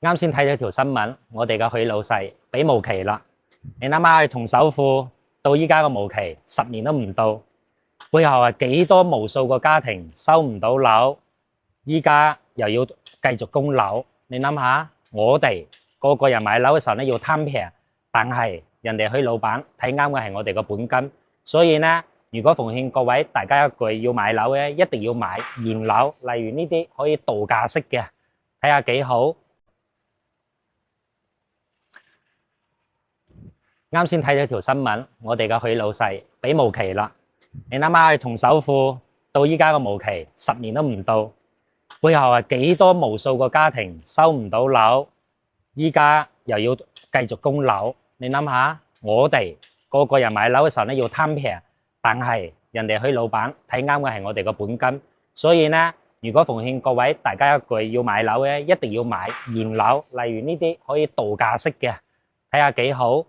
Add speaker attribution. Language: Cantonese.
Speaker 1: 啱先睇咗條新聞，我哋嘅許老細俾無期啦。你諗下，佢同首富到依家個無期10年都唔到，背後係幾多無數個家庭收唔到樓，依家又要繼續供樓。你諗下，我哋個個人買樓嘅時候咧要貪平，但係人哋許老闆睇啱嘅係我哋個本金，所以咧，如果奉勸各位大家一句，要買樓咧，一定要買現樓，例如呢啲可以度假式嘅，睇下幾好。啱先睇咗條新聞，我哋嘅許老細俾無期啦。你諗下，佢同首富到依家個無期10年都唔到，背後係幾多無數個家庭收唔到樓，依家又要繼續供樓。你諗下，我哋個個人買樓嘅時候咧要貪平，但係人哋許老闆睇啱嘅係我哋個本金，所以咧，如果奉勸各位大家一句，要買樓咧，一定要買現樓，例如呢啲可以度假式嘅，睇下幾好。